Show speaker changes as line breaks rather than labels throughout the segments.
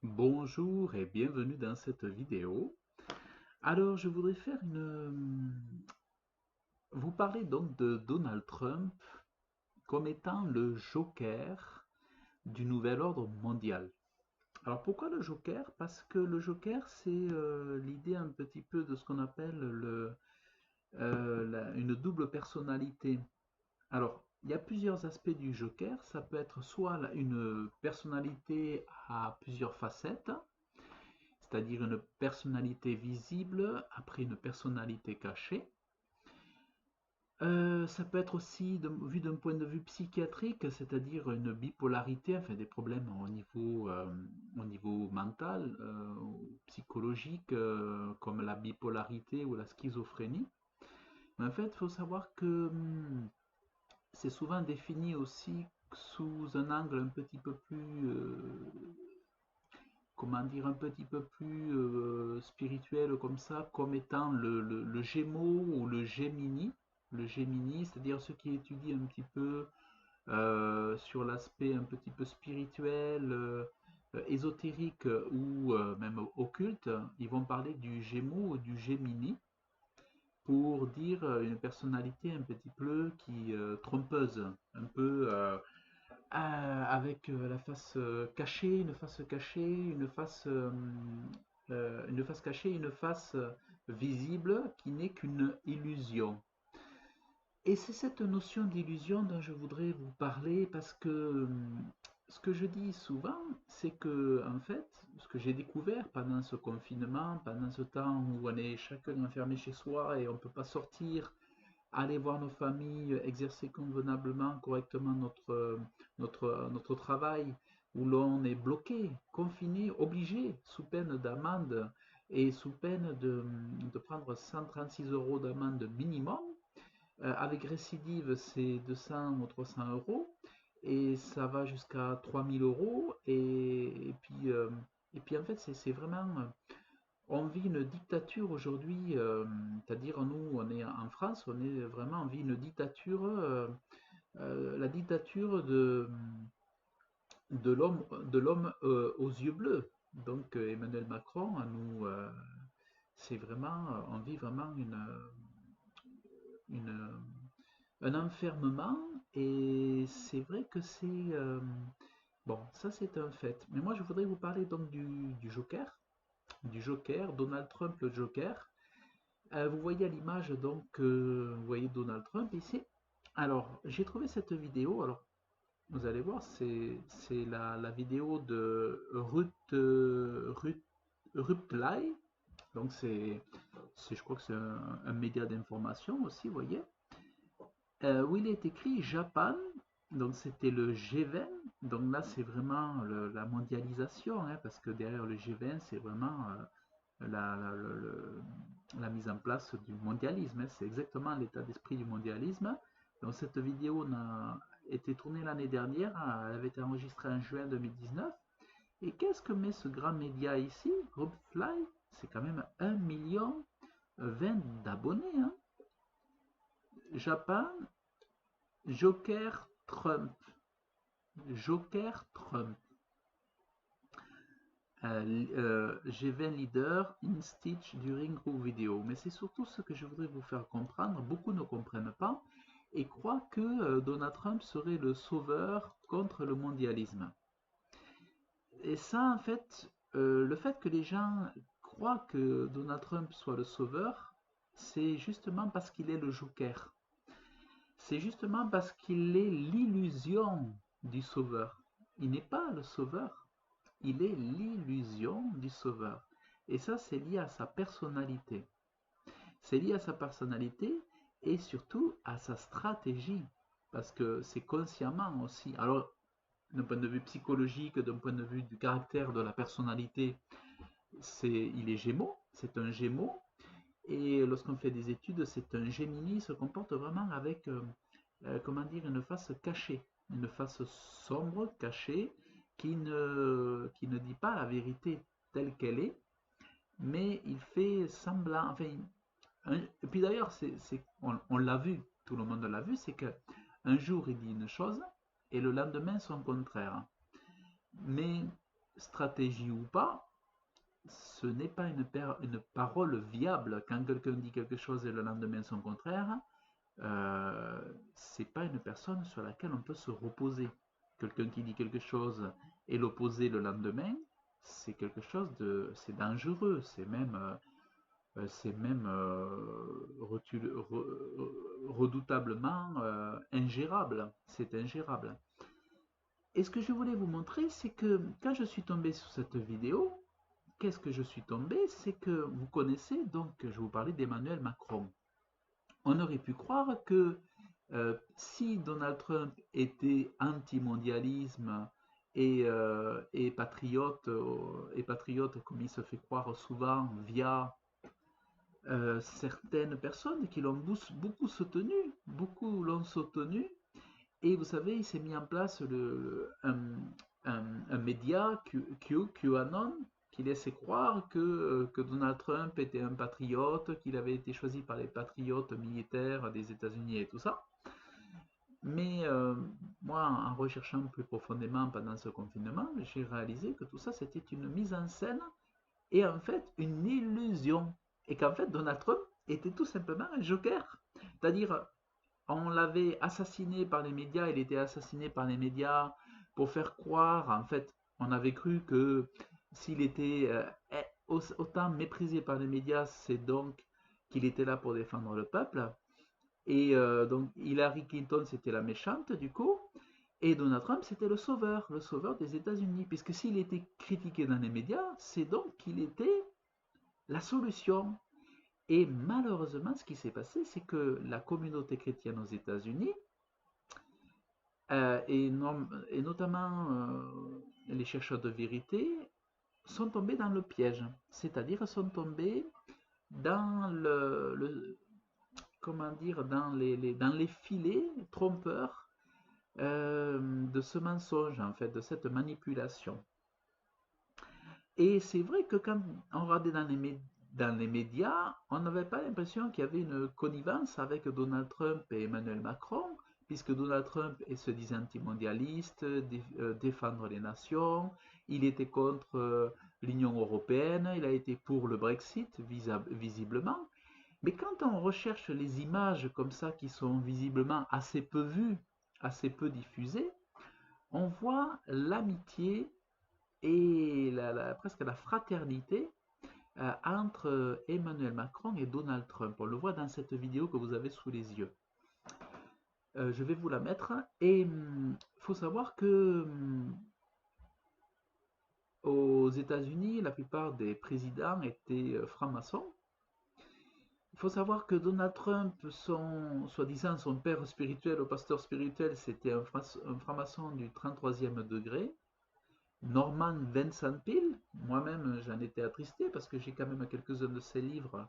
Bonjour et bienvenue dans cette vidéo. Alors, je voudrais vous parler donc de Donald Trump comme étant le joker du nouvel ordre mondial. Alors, pourquoi le joker? Parce que le joker, c'est l'idée un petit peu de ce qu'on appelle une double personnalité. Alors, il y a plusieurs aspects du joker. Ça peut être soit une personnalité à plusieurs facettes, c'est-à-dire une personnalité visible après une personnalité cachée. Ça peut être aussi vu d'un point de vue psychiatrique, c'est-à-dire une bipolarité, enfin des problèmes au niveau mental, psychologique, comme la bipolarité ou la schizophrénie. Mais en fait, il faut savoir que c'est souvent défini aussi sous un angle un petit peu plus comment dire, un petit peu plus spirituel comme ça, comme étant le Gémeaux ou le Gémini. Le Gémini, c'est-à-dire ceux qui étudient un petit peu sur l'aspect un petit peu spirituel, ésotérique ou même occulte, ils vont parler du Gémeaux ou du Gémini pour dire une personnalité un petit peu qui trompeuse, un peu avec la face cachée, une face cachée, une face cachée, une face visible qui n'est qu'une illusion. Et c'est cette notion d'illusion dont je voudrais vous parler parce que ce que je dis souvent, c'est que en fait, ce que j'ai découvert pendant ce confinement, pendant ce temps où on est chacun enfermé chez soi et on ne peut pas sortir, aller voir nos familles, exercer convenablement, correctement notre travail, où l'on est bloqué, confiné, obligé, sous peine d'amende et sous peine de prendre 136 euros d'amende minimum. Avec récidive, c'est 200 ou 300 euros et ça va jusqu'à 3000 euros. Et puis en fait, c'est vraiment on vit une dictature aujourd'hui, c'est-à-dire nous, on est en France, on vit une dictature, la dictature de l'homme aux yeux bleus. Donc Emmanuel Macron, c'est vraiment, on vit vraiment une, un enfermement et c'est vrai que bon, ça c'est un fait. Mais moi je voudrais vous parler donc du Joker, Donald Trump le Joker. Vous voyez à l'image donc, vous voyez Donald Trump ici. Alors, j'ai trouvé cette vidéo. Alors, vous allez voir, c'est la vidéo de Reply. Donc, je crois que c'est un média d'information aussi, vous voyez. Où il est écrit Japan. Donc, c'était le G20. Donc là, c'est vraiment la mondialisation, hein, parce que derrière le G20, c'est vraiment la, la- le- le- la mise en place du mondialisme, hein. C'est exactement l'état d'esprit du mondialisme. Donc cette vidéo a été tournée l'année dernière, hein, elle avait été enregistrée en juin 2019. Et qu'est-ce que met ce grand média ici, Groupfly? C'est quand même 1 20 000 d'abonnés, hein. Japan, Joker Trump. Joker Trump. G20 Leader in Stitch during group vidéo. Mais c'est surtout ce que je voudrais vous faire comprendre. Beaucoup ne comprennent pas et croient que Donald Trump serait le sauveur contre le mondialisme. Et ça, en fait, le fait que les gens croient que Donald Trump soit le sauveur, c'est justement parce qu'il est le joker. C'est justement parce qu'il est l'illusion du sauveur. Il n'est pas le sauveur, il est l'illusion du sauveur. Et ça, c'est lié à sa personnalité. C'est lié à sa personnalité et surtout à sa stratégie. Parce que c'est consciemment aussi. Alors, d'un point de vue psychologique, d'un point de vue du caractère de la personnalité, il est Gémeaux, c'est un Gémeaux. Et lorsqu'on fait des études, c'est un Gémini, il se comporte vraiment avec, comment dire, une face cachée, une face sombre, cachée, qui ne dit pas la vérité telle qu'elle est, mais il fait semblant, enfin, et puis d'ailleurs, on l'a vu, tout le monde l'a vu, c'est que un jour il dit une chose et le lendemain son contraire. Mais stratégie ou pas, ce n'est pas une parole viable. Quand quelqu'un dit quelque chose et le lendemain son contraire, c'est pas une personne sur laquelle on peut se reposer. Quelqu'un qui dit quelque chose et l'opposé le lendemain, c'est quelque chose c'est dangereux, c'est même redoutablement ingérable. C'est ingérable. Et ce que je voulais vous montrer, c'est que quand je suis tombé sur cette vidéo, qu'est-ce que je suis tombé? C'est que vous connaissez, donc je vous parlais d'Emmanuel Macron. On aurait pu croire que si Donald Trump était anti-mondialisme et patriote comme il se fait croire souvent via certaines personnes qui l'ont beaucoup soutenu, beaucoup l'ont soutenu, et vous savez, il s'est mis en place un média, QAnon, qui laissait croire que Donald Trump était un patriote, qu'il avait été choisi par les patriotes militaires des États-Unis et tout ça. Mais moi, en recherchant plus profondément pendant ce confinement, j'ai réalisé que tout ça, c'était une mise en scène et en fait une illusion. Et qu'en fait, Donald Trump était tout simplement un joker. C'est-à-dire, on l'avait assassiné par les médias, il était assassiné par les médias pour faire croire, en fait, on avait cru que s'il était autant méprisé par les médias, c'est donc qu'il était là pour défendre le peuple. Et donc Hillary Clinton, c'était la méchante du coup, et Donald Trump, c'était le sauveur des États-Unis, puisque s'il était critiqué dans les médias, c'est donc qu'il était la solution. Et malheureusement, ce qui s'est passé, c'est que la communauté chrétienne aux États-Unis, et notamment les chercheurs de vérité, sont tombés dans le piège, c'est-à-dire sont tombés dans comment dire, dans les filets trompeurs de ce mensonge, en fait, de cette manipulation. Et c'est vrai que quand on regardait dans les médias, on n'avait pas l'impression qu'il y avait une connivence avec Donald Trump et Emmanuel Macron, puisque Donald Trump se disait antimondialiste, défendre les nations, il était contre l'Union européenne, il a été pour le Brexit, visiblement. Mais quand on recherche les images comme ça qui sont visiblement assez peu vues, assez peu diffusées, on voit l'amitié et presque la fraternité entre Emmanuel Macron et Donald Trump. On le voit dans cette vidéo que vous avez sous les yeux. Je vais vous la mettre. Et il faut savoir que aux États-Unis, la plupart des présidents étaient francs-maçons. Il faut savoir que Donald Trump, soi-disant son père spirituel, au pasteur spirituel, c'était un franc-maçon du 33e degré. Norman Vincent Peale, moi-même j'en étais attristé parce que j'ai quand même quelques-uns de ses livres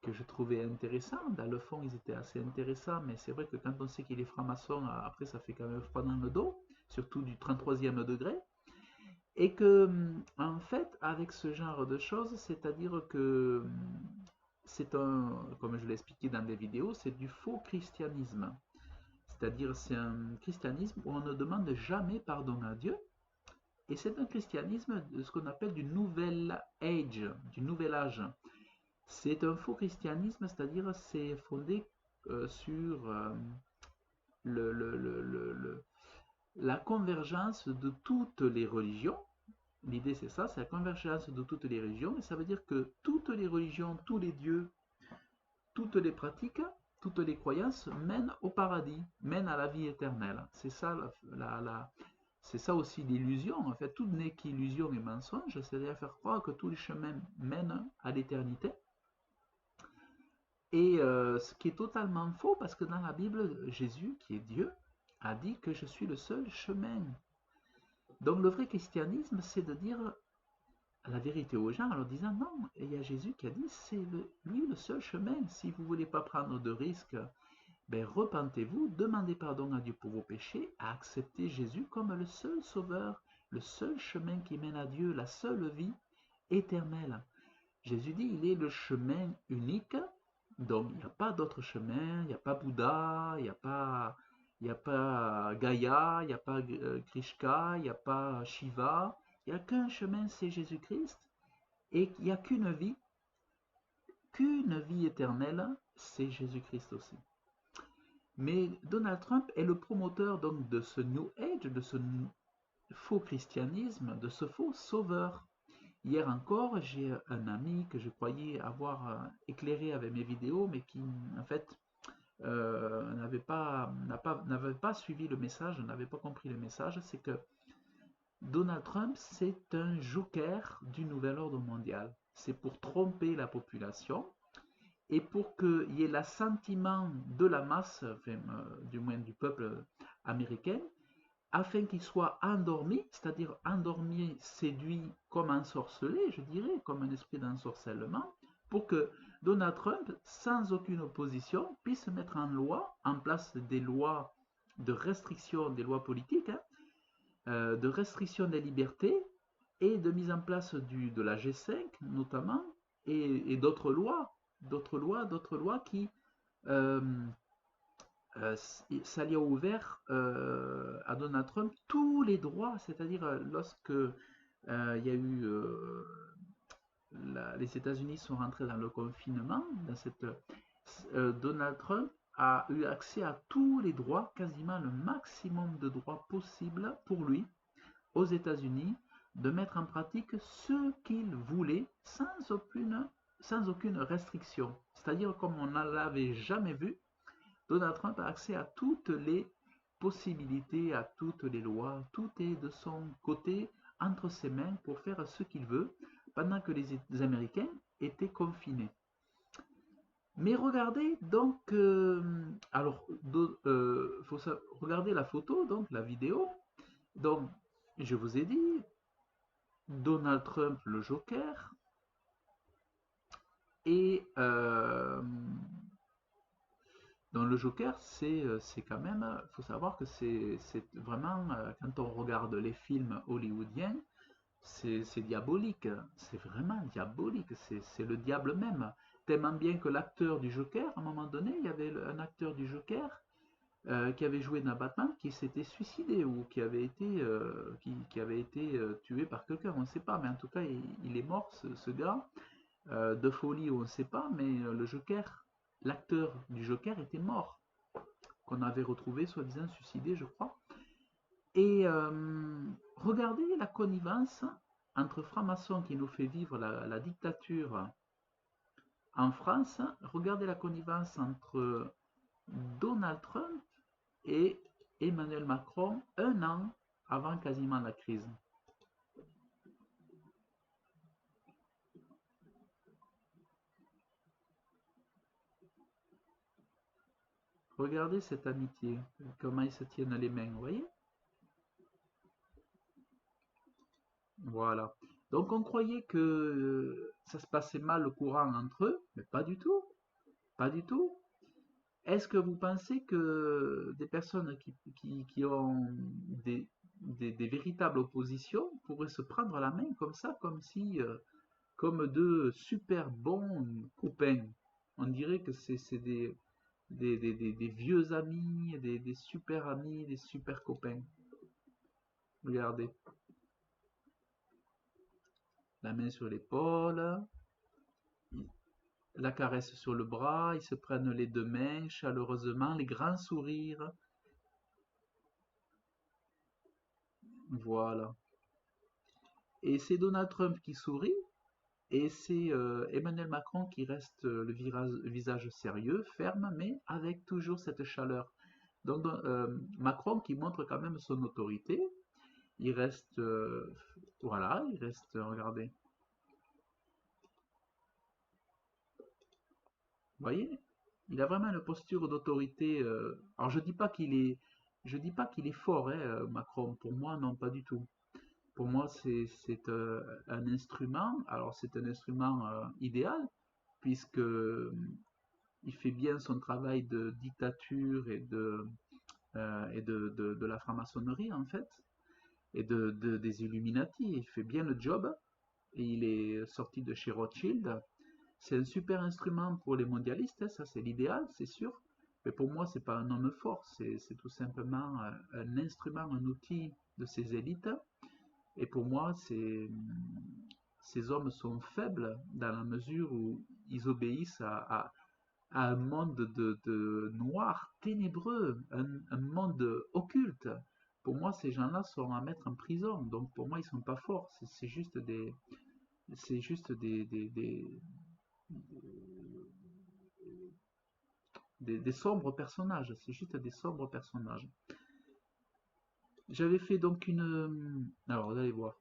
que je trouvais intéressants. Dans le fond, ils étaient assez intéressants, mais c'est vrai que quand on sait qu'il est franc-maçon, après ça fait quand même froid dans le dos, surtout du 33e degré. Et que, en fait, avec ce genre de choses, c'est-à-dire que c'est comme je l'ai expliqué dans des vidéos, c'est du faux christianisme. C'est-à-dire c'est un christianisme où on ne demande jamais pardon à Dieu. Et c'est un christianisme de ce qu'on appelle du nouvel age, du nouvel âge. C'est un faux christianisme, c'est-à-dire c'est fondé sur la convergence de toutes les religions. L'idée c'est ça, c'est la convergence de toutes les religions, et ça veut dire que toutes les religions, tous les dieux, toutes les pratiques, toutes les croyances mènent au paradis, mènent à la vie éternelle. C'est ça, c'est ça aussi l'illusion. En fait, tout n'est qu'illusion et mensonge, c'est-à-dire faire croire que tous les chemins mènent à l'éternité. Et ce qui est totalement faux, parce que dans la Bible, Jésus, qui est Dieu, a dit que je suis le seul chemin. Donc le vrai christianisme, c'est de dire la vérité aux gens en leur disant non, et il y a Jésus qui a dit c'est lui le seul chemin. Si vous ne voulez pas prendre de risques, ben, repentez-vous, demandez pardon à Dieu pour vos péchés, acceptez Jésus comme le seul sauveur, le seul chemin qui mène à Dieu, la seule vie éternelle. Jésus dit il est le chemin unique, donc il n'y a pas d'autre chemin, il n'y a pas Bouddha, il n'y a pas Gaïa, il n'y a pas Krishna, il n'y a pas Shiva, il Il n'y a qu'un chemin, c'est Jésus-Christ, et il n'y a qu'une vie éternelle, c'est Jésus-Christ aussi. Mais Donald Trump est le promoteur donc de ce New Age, de ce faux christianisme, de ce faux sauveur. Hier encore, j'ai un ami que je croyais avoir éclairé avec mes vidéos, mais qui en fait n'avait pas suivi le message, n'avait pas compris le message. C'est que Donald Trump, c'est un joker du nouvel ordre mondial. C'est pour tromper la population et pour qu'il y ait l'assentiment de la masse, enfin, du moins du peuple américain, afin qu'il soit endormi, c'est-à-dire endormi, séduit comme ensorcelé, je dirais, comme un esprit d'ensorcellement, pour que Donald Trump, sans aucune opposition, puisse mettre en place des lois de restriction des lois politiques, hein, de restriction des libertés et de mise en place de la G5 notamment, et d'autres lois qui euh, ça lui a ouvert à Donald Trump tous les droits, c'est-à-dire lorsque il y a eu les États-Unis sont rentrés dans le confinement, Donald Trump a eu accès à tous les droits, quasiment le maximum de droits possibles pour lui aux États-Unis, de mettre en pratique ce qu'il voulait sans aucune restriction. C'est-à-dire comme on ne l'avait jamais vu, Donald Trump a accès à toutes les possibilités, à toutes les lois, tout est de son côté, entre ses mains pour faire ce qu'il veut, pendant que les Américains étaient confinés. Mais regardez donc, faut regarder la photo, donc la vidéo. Donc, je vous ai dit, Donald Trump le Joker et dans le Joker, c'est quand même, il faut savoir que c'est vraiment, quand on regarde les films hollywoodiens, c'est diabolique, c'est vraiment diabolique, c'est le diable même. Tellement bien que l'acteur du Joker, à un moment donné, il y avait un acteur du Joker qui avait joué dans Batman qui s'était suicidé ou qui avait été tué par quelqu'un, on ne sait pas, mais en tout cas, il est mort, ce gars, de folie, on ne sait pas, mais le Joker, l'acteur du Joker était mort, qu'on avait retrouvé soi-disant suicidé, je crois. Et regardez la connivence entre francs-maçons qui nous fait vivre la dictature en France, regardez la connivence entre Donald Trump et Emmanuel Macron un an avant quasiment la crise. Regardez cette amitié, comment ils se tiennent les mains, vous voyez? Voilà. Donc on croyait que ça se passait mal le courant entre eux, mais pas du tout, pas du tout. Est-ce que vous pensez que des personnes qui ont des véritables oppositions pourraient se prendre la main comme ça, comme deux super bons copains? On dirait que c'est des vieux amis, des super amis, des super copains. Regardez, la main sur l'épaule, la caresse sur le bras, ils se prennent les deux mains chaleureusement, les grands sourires. Voilà. Et c'est Donald Trump qui sourit, et c'est Emmanuel Macron qui reste le visage sérieux, ferme, mais avec toujours cette chaleur. Donc Macron qui montre quand même son autorité, il reste, voilà, il reste, regardez, vous voyez, il a vraiment une posture d'autorité. Alors je dis pas qu'il est fort, hein, Macron. Pour moi, non, pas du tout. Pour moi, c'est un instrument. Alors c'est un instrument idéal puisque il fait bien son travail de dictature et de la franc-maçonnerie en fait et des Illuminati. Il fait bien le job et il est sorti de chez Rothschild. C'est un super instrument pour les mondialistes, hein, ça c'est l'idéal, c'est sûr. Mais pour moi, c'est pas un homme fort, c'est tout simplement un instrument, un outil de ces élites. Et pour moi, ces hommes sont faibles dans la mesure où ils obéissent à un monde de noir, ténébreux, un monde occulte. Pour moi, ces gens-là sont à mettre en prison. Donc pour moi, ils sont pas forts. C'est juste des sombres personnages. C'est juste des sombres personnages. J'avais fait donc alors, vous allez voir.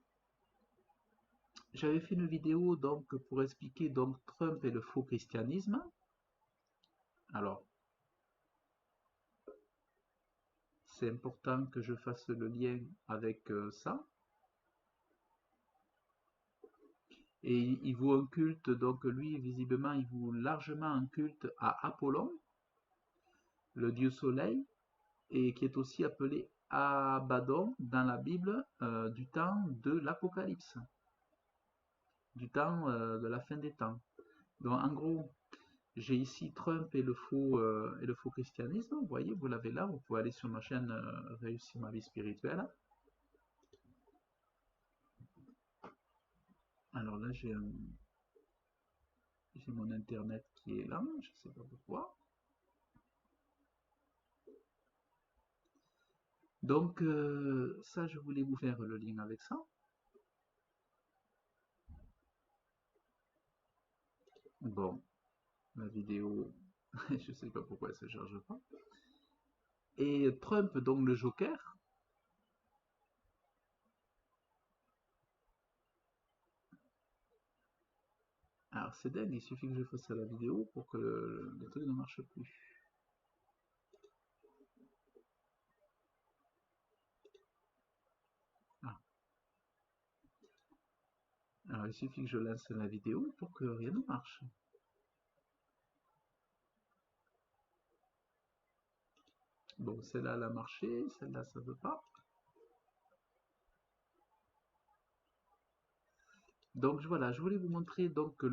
J'avais fait une vidéo donc pour expliquer donc Trump et le faux christianisme. Alors, c'est important que je fasse le lien avec ça. Et il voue un culte, donc lui, visiblement, il voue largement un culte à Apollon, le dieu soleil, et qui est aussi appelé Abaddon dans la Bible du temps de l'Apocalypse, du temps de la fin des temps. Donc en gros, j'ai ici Trump et le faux christianisme. Vous voyez, vous l'avez là. Vous pouvez aller sur ma chaîne Réussir ma vie spirituelle. Alors là, j'ai mon internet qui est là. Je ne sais pas pourquoi. Donc, ça, je voulais vous faire le lien avec ça. Bon, la vidéo, je ne sais pas pourquoi elle ne se charge pas. Et Trump, donc le Joker. Alors, c'est dingue, il suffit que je fasse la vidéo pour que le truc ne marche plus. Ah. Alors, il suffit que je lance la vidéo pour que rien ne marche. Bon, celle-là, elle a marché, celle-là, ça ne veut pas. Donc voilà, je voulais vous montrer donc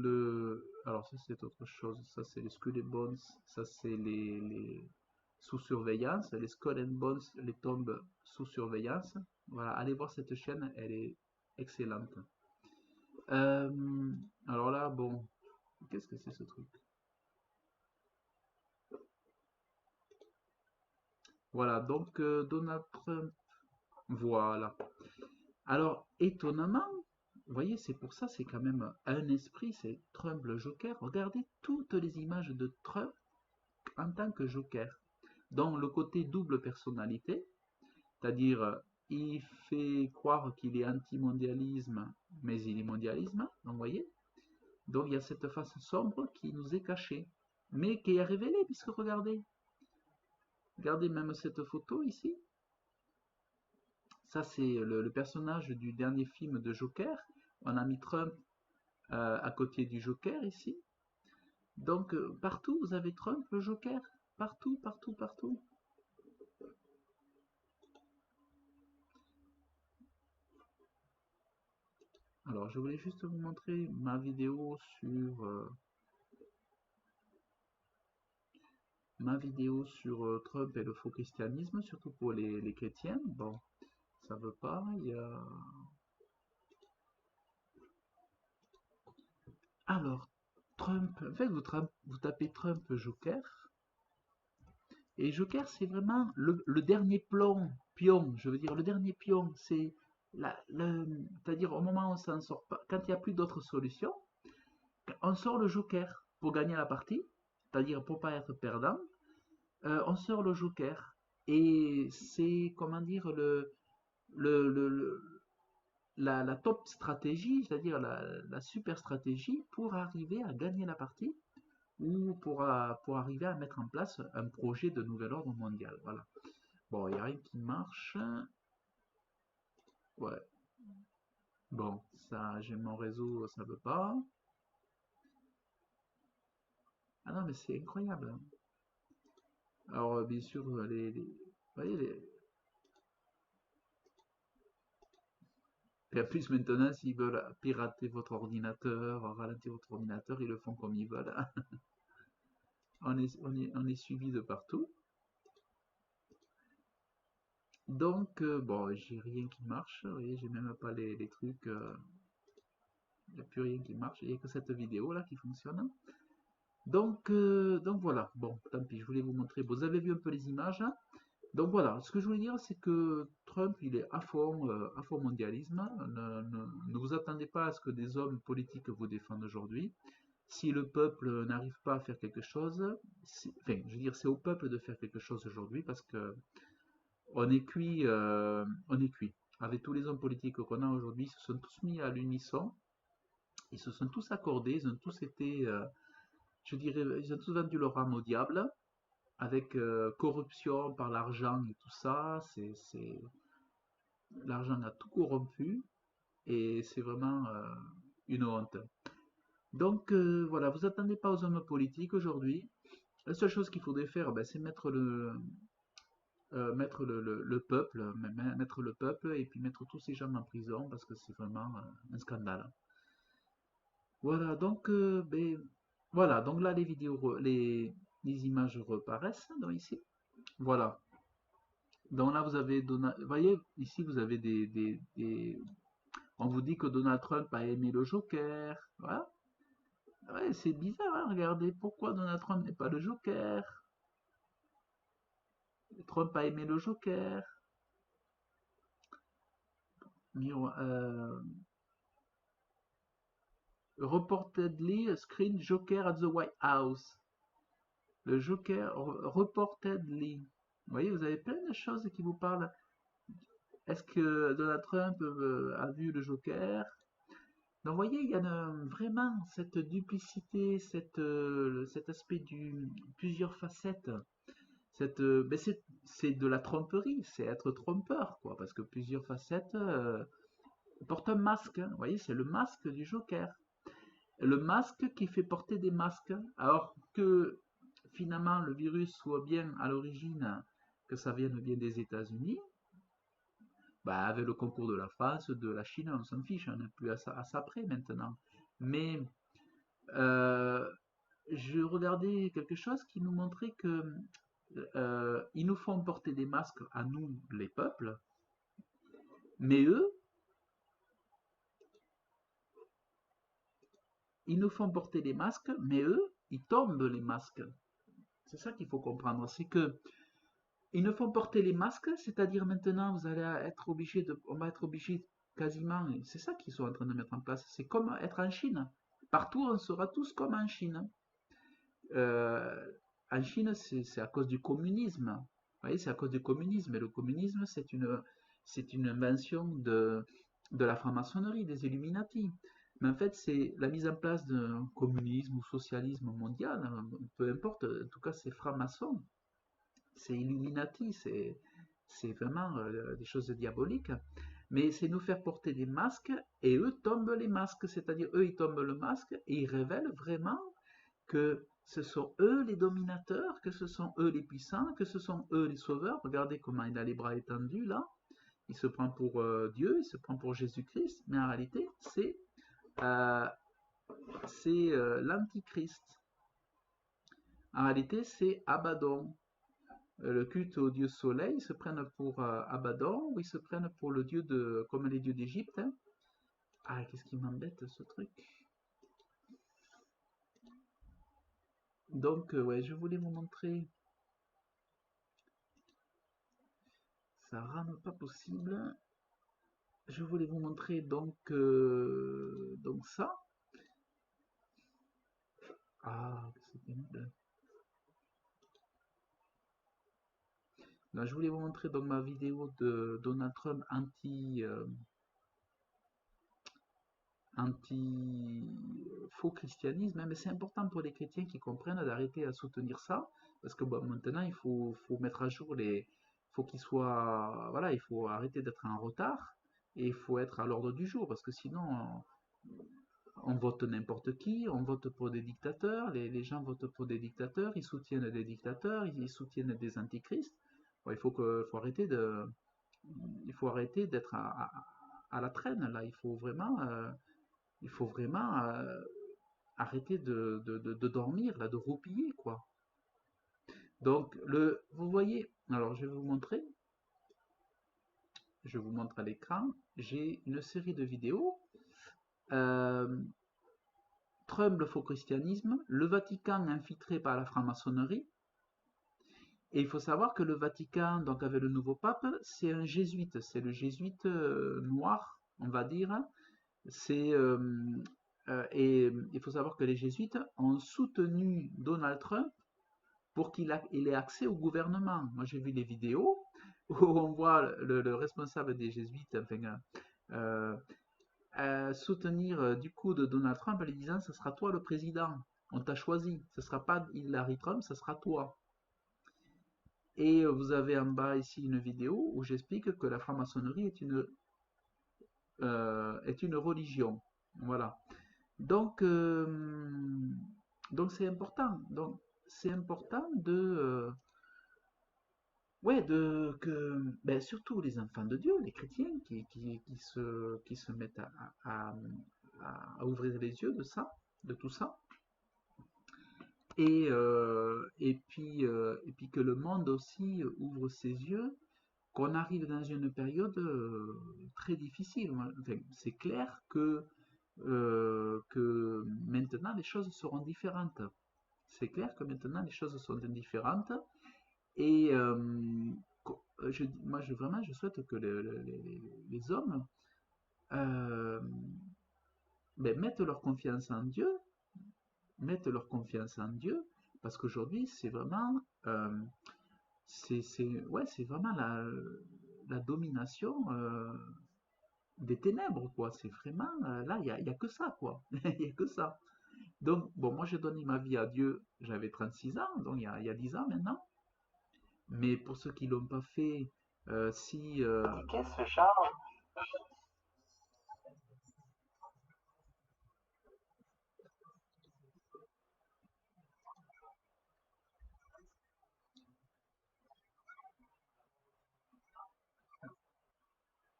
alors ça c'est autre chose, ça c'est les Skull and Bones, ça c'est les sous surveillance, les Skull and Bones, les tombes sous surveillance. Voilà, allez voir cette chaîne, elle est excellente. Euh, alors là, bon, qu'est-ce que c'est ce truc? Voilà, donc Donald Trump, voilà. Alors, étonnamment, vous voyez, c'est pour ça, c'est quand même un esprit, c'est Trump le Joker. Regardez toutes les images de Trump en tant que Joker. Dans le côté double personnalité, c'est-à-dire il fait croire qu'il est anti-mondialisme, mais il est mondialisme, donc vous voyez. Donc il y a cette face sombre qui nous est cachée, mais qui est révélée, puisque regardez même cette photo ici. Ça c'est le personnage du dernier film de Joker. On a mis Trump à côté du Joker ici. Donc partout vous avez Trump, le Joker. Partout, partout, partout. Alors, je voulais juste vous montrer ma vidéo sur Trump et le faux christianisme, surtout pour les chrétiens. Bon, ça veut pas. Il y a... Alors, Trump, en fait, vous tapez Trump Joker, et Joker, c'est vraiment le dernier pion, je veux dire, le dernier pion, c'est-à-dire au moment où on s'en sort pas, quand il n'y a plus d'autres solutions, on sort le Joker pour gagner la partie, c'est-à-dire pour pas être perdant. On sort le Joker. Et c'est, comment dire, le, le- le- la top stratégie, c'est-à-dire la super stratégie pour arriver à gagner la partie ou pour arriver à mettre en place un projet de nouvel ordre mondial. Voilà. Bon, il n'y a rien qui marche. Ouais. Bon, ça, j'ai mon réseau, ça veut pas. Ah non, mais c'est incroyable, hein. Alors, bien sûr, vous voyez, et en plus, maintenant, s'ils veulent pirater votre ordinateur, ralentir votre ordinateur, ils le font comme ils veulent. On est suivi de partout. Donc, bon, j'ai rien qui marche. Vous voyez, j'ai même pas les trucs. Il n'y a plus rien qui marche. Il n'y a que cette vidéo là qui fonctionne. Donc voilà. Bon, tant pis, je voulais vous montrer. Vous avez vu un peu les images, hein. Donc voilà, ce que je voulais dire, c'est que Trump, il est à fond mondialisme. Ne vous attendez pas à ce que des hommes politiques vous défendent aujourd'hui. Si le peuple n'arrive pas à faire quelque chose, enfin, je veux dire, c'est au peuple de faire quelque chose aujourd'hui parce que on est cuit. Avec tous les hommes politiques qu'on a aujourd'hui, ils se sont tous mis à l'unisson, ils se sont tous accordés, ils ont tous été, je dirais, ils ont tous vendu leur âme au diable, avec corruption par l'argent et tout ça. L'argent a tout corrompu et c'est vraiment une honte. Donc voilà, vous attendez pas aux hommes politiques aujourd'hui. La seule chose qu'il faudrait faire, ben, c'est mettre le peuple, mettre le peuple et puis mettre tous ces gens en prison parce que c'est vraiment un scandale. Voilà, donc voilà, donc là les vidéos, les images reparaissent donc ici. Voilà. Donc là vous avez Donald, vous voyez ici vous avez on vous dit que Donald Trump a aimé le Joker. Voilà. Ouais, c'est bizarre, hein, regardez pourquoi Donald Trump n'est pas le Joker. Trump a aimé le Joker. Reportedly screen Joker at the White House. Le Joker, reportedly. Vous voyez, vous avez plein de choses qui vous parlent. Est-ce que Donald Trump a vu le Joker? Donc, vous voyez, il y a vraiment cette duplicité, cet aspect du plusieurs facettes. Ben c'est de la tromperie, c'est être trompeur, quoi, parce que plusieurs facettes portent un masque, hein. Vous voyez, c'est le masque du Joker. Le masque qui fait porter des masques, alors que finalement le virus soit bien à l'origine, que ça vienne bien des États-Unis, bah, avec le concours de la France, de la Chine, on s'en fiche, on n'est plus à ça près maintenant. Mais euh, je regardais quelque chose qui nous montrait que ils nous font porter des masques à nous, les peuples, mais eux, ils nous font porter des masques, mais eux, ils tombent les masques. C'est ça qu'il faut comprendre, c'est que ils ne font porter les masques, c'est-à-dire maintenant vous allez être obligé on va être obligé quasiment, c'est ça qu'ils sont en train de mettre en place, c'est comme être en Chine. Partout on sera tous comme en Chine. Euh, En Chine, c'est à cause du communisme. Vous voyez, c'est à cause du communisme. Et le communisme, c'est une invention de la franc-maçonnerie, des Illuminati. Mais en fait, c'est la mise en place d'un communisme ou socialisme mondial, hein, peu importe, en tout cas, c'est franc-maçon, c'est Illuminati, c'est vraiment des choses diaboliques. Mais c'est nous faire porter des masques et eux tombent les masques, c'est-à-dire eux ils tombent le masque et ils révèlent vraiment que ce sont eux les dominateurs, que ce sont eux les puissants, que ce sont eux les sauveurs. Regardez comment il a les bras étendus là. Il se prend pour Dieu, il se prend pour Jésus-Christ, mais en réalité euh, c'est l'antichrist. En réalité c'est Abaddon. Le culte au dieu soleil, ils se prennent pour Abaddon ou ils se prennent pour le dieu comme les dieux d'Égypte, hein. Ah, qu'est-ce qui m'embête ce truc. Donc, ouais, je voulais vous montrer. Ça rame pas possible. Je voulais vous montrer donc ça. Ah, c'est pénible. Là, je voulais vous montrer donc ma vidéo de Donald Trump anti faux christianisme, hein, mais c'est important pour les chrétiens qui comprennent d'arrêter à soutenir ça, parce que bon, maintenant faut mettre à jour faut qu'ils soient, voilà, il faut arrêter d'être en retard et il faut être à l'ordre du jour, parce que sinon on vote n'importe qui, on vote pour des dictateurs, les gens votent pour des dictateurs, ils soutiennent des dictateurs, ils soutiennent des antichrists. Bon, il faut arrêter d'être à la traîne là. Il faut vraiment arrêter de dormir là, de roupiller quoi. Donc vous voyez, alors je vais vous montrer. je vous montre à l'écran, j'ai une série de vidéos. Euh, Trump, le faux christianisme, le Vatican infiltré par la franc-maçonnerie. Et il faut savoir que le Vatican, donc avec le nouveau pape, c'est un jésuite, c'est le jésuite noir, on va dire. C'est et il faut savoir que les jésuites ont soutenu Donald Trump pour il ait accès au gouvernement. Moi, j'ai vu les vidéos où on voit le responsable des jésuites, enfin, euh, soutenir du coup de Donald Trump en lui disant, ce sera toi le président. On t'a choisi. Ce sera pas Hillary Trump, ce sera toi. Et vous avez en bas ici une vidéo où j'explique que la franc-maçonnerie est une religion. Voilà. Donc, donc c'est important. Donc, c'est important ouais, ben, surtout les enfants de Dieu, les chrétiens, qui se mettent à ouvrir les yeux de ça, de tout ça. Et puis que le monde aussi ouvre ses yeux, qu'on arrive dans une période très difficile. Enfin, c'est clair que maintenant les choses seront différentes. C'est clair que maintenant les choses sont différentes. Et vraiment, je souhaite que les hommes euh, ben, mettent leur confiance en Dieu, parce qu'aujourd'hui, c'est vraiment, ouais, c'est vraiment la domination des ténèbres, quoi. C'est vraiment, là, il y a que ça, quoi. Il n'y a que ça. Donc, bon, moi, j'ai donné ma vie à Dieu, j'avais 36 ans, donc il y a 10 ans maintenant. Mais pour ceux qui ne l'ont pas fait, si...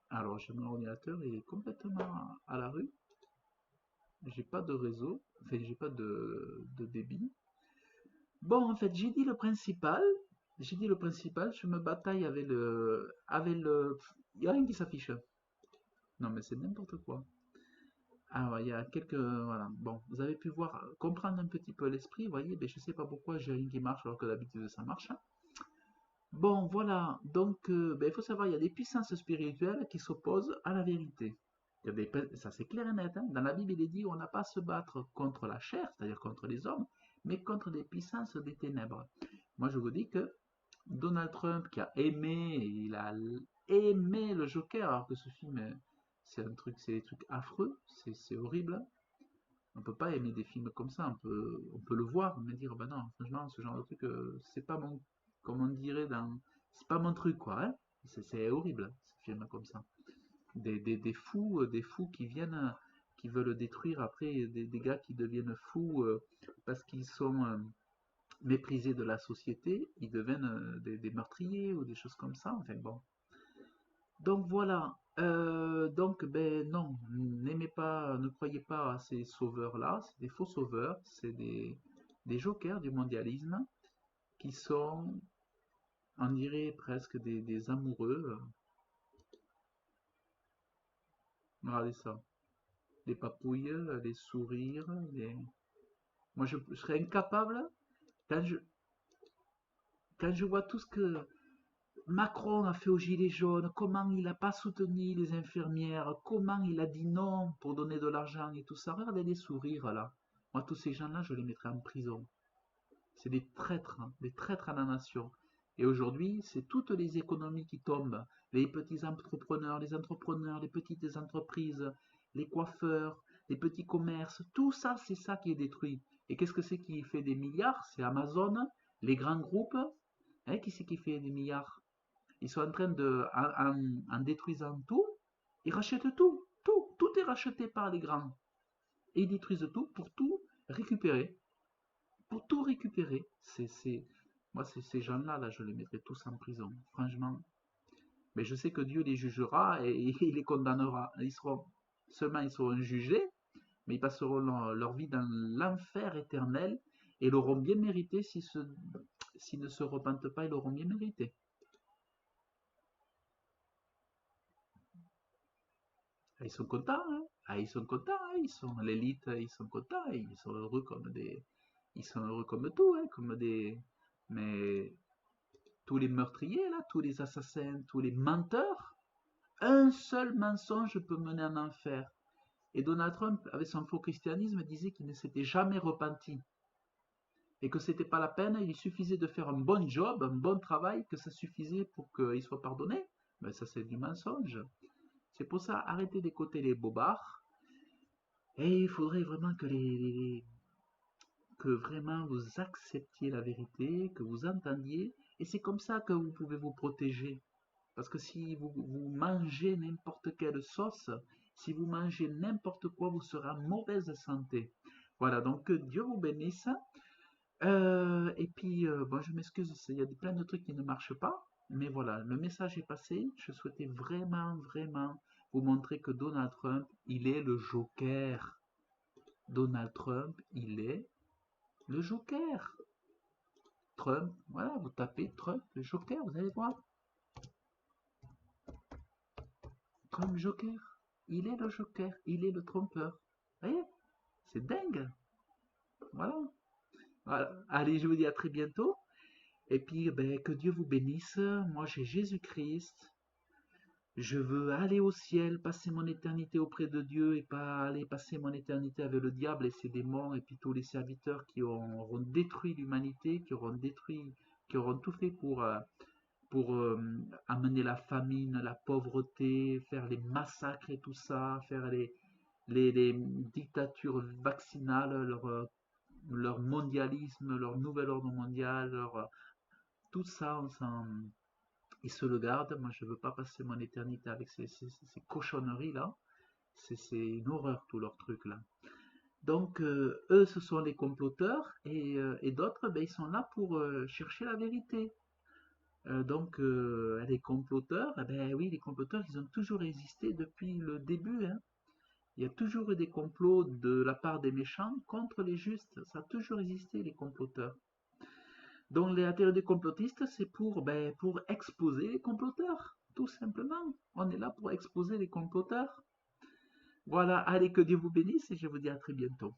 Alors, j'ai mon ordinateur, il est complètement à la rue. J'ai pas de réseau, enfin, j'ai pas de débit. Bon, en fait, j'ai dit le principal. J'ai dit le principal, je me bataille avec le. Il n'y a rien qui s'affiche. Non, mais c'est n'importe quoi. Ah ouais, il y a quelques. Voilà. Bon, vous avez pu voir, comprendre un petit peu l'esprit, vous voyez, mais je sais pas pourquoi j'ai rien qui marche alors que d'habitude ça marche. Bon, voilà. Donc, ben, il faut savoir, il y a des puissances spirituelles qui s'opposent à la vérité. Ça, c'est clair et net, hein. Dans la Bible, il est dit on n'a pas à se battre contre la chair, c'est-à-dire contre les hommes, mais contre des puissances des ténèbres. Moi, je vous dis que Donald Trump, qui a aimé, il a aimé le Joker, alors que ce film, c'est des trucs affreux, c'est horrible. On peut pas aimer des films comme ça, on peut le voir, mais dire, bah non, franchement, ce genre de truc, c'est pas mon, comme on dirait c'est pas mon truc, quoi, hein. C'est horrible, ces films comme ça. Des fous qui viennent, qui veulent détruire après, des gars qui deviennent fous parce qu'ils sont méprisés de la société, ils deviennent des meurtriers ou des choses comme ça, enfin bon. Donc voilà. Donc ben non, n'aimez pas, ne croyez pas à ces sauveurs-là, c'est des faux sauveurs, c'est des jokers du mondialisme qui sont, on dirait presque des amoureux. Regardez ça, les papouilles, les sourires, moi je serais incapable quand je, quand je vois tout ce que Macron a fait aux Gilets jaunes, comment il n'a pas soutenu les infirmières, comment il a dit non pour donner de l'argent et tout ça. Regardez les sourires là. Moi, tous ces gens-là, je les mettrais en prison. C'est des traîtres, hein, des traîtres à la nation. Et aujourd'hui, c'est toutes les économies qui tombent. Les petits entrepreneurs, les petites entreprises, les coiffeurs, les petits commerces, tout ça, c'est ça qui est détruit. Et qu'est-ce que c'est qui fait des milliards? C'est Amazon, les grands groupes. Hein, qui c'est qui fait des milliards? Ils sont en train en détruisant tout, ils rachètent tout. Tout est racheté par les grands. Et ils détruisent tout pour tout récupérer. Pour tout récupérer. Moi, ces gens-là, là, je les mettrais tous en prison. Franchement. Mais je sais que Dieu les jugera et il les condamnera. Seulement, ils seront jugés, mais ils passeront leur vie dans l'enfer éternel et l'auront bien mérité s'ils ne se repentent pas, ils l'auront bien mérité. Ils sont contents, hein. Ah, ils sont contents, hein. Ils sont l'élite, ils sont contents, ils sont heureux comme des, ils sont heureux comme tout, hein, comme des, mais tous les meurtriers là, tous les assassins, tous les menteurs, un seul mensonge peut mener en enfer. Et Donald Trump, avec son faux christianisme, disait qu'il ne s'était jamais repenti et que c'était pas la peine, il suffisait de faire un bon job, un bon travail, que ça suffisait pour qu'il soit pardonné. Mais ça, c'est du mensonge. C'est pour ça, arrêtez d'écouter les bobards. Et il faudrait vraiment que vraiment vous acceptiez la vérité, que vous entendiez. Et c'est comme ça que vous pouvez vous protéger. Parce que si vous mangez n'importe quelle sauce, si vous mangez n'importe quoi, vous serez en mauvaise santé. Voilà, donc que Dieu vous bénisse. Et puis, bon, je m'excuse, il y a plein de trucs qui ne marchent pas, mais voilà, le message est passé. Je souhaitais vraiment, vraiment vous montrer que Donald Trump, il est le Joker. Donald Trump, il est le Joker. Trump, voilà, vous tapez Trump, le Joker, vous allez voir. Trump Joker, il est le Joker, il est le trompeur. Vous voyez, c'est dingue. Voilà. Voilà. Allez, je vous dis à très bientôt. Et puis, ben, que Dieu vous bénisse. Moi, j'ai Jésus-Christ. Je veux aller au ciel, passer mon éternité auprès de Dieu et pas aller passer mon éternité avec le diable et ses démons et puis tous les serviteurs qui auront détruit l'humanité, qui auront tout fait pour amener la famine, la pauvreté, faire les massacres et tout ça, faire les dictatures vaccinales, leur mondialisme, leur nouvel ordre mondial, tout ça, ils se le gardent. Moi, je ne veux pas passer mon éternité avec ces cochonneries-là. C'est une horreur, tous leurs trucs là. Donc, eux, ce sont les comploteurs et d'autres, ben, ils sont là pour chercher la vérité. Donc, les comploteurs, eh ben oui, les comploteurs, ils ont toujours existé depuis le début, hein. Il y a toujours eu des complots de la part des méchants contre les justes. Ça a toujours existé, les comploteurs. Donc, la théorie des complotistes, c'est ben, pour exposer les comploteurs, tout simplement. On est là pour exposer les comploteurs. Voilà, allez, que Dieu vous bénisse et je vous dis à très bientôt.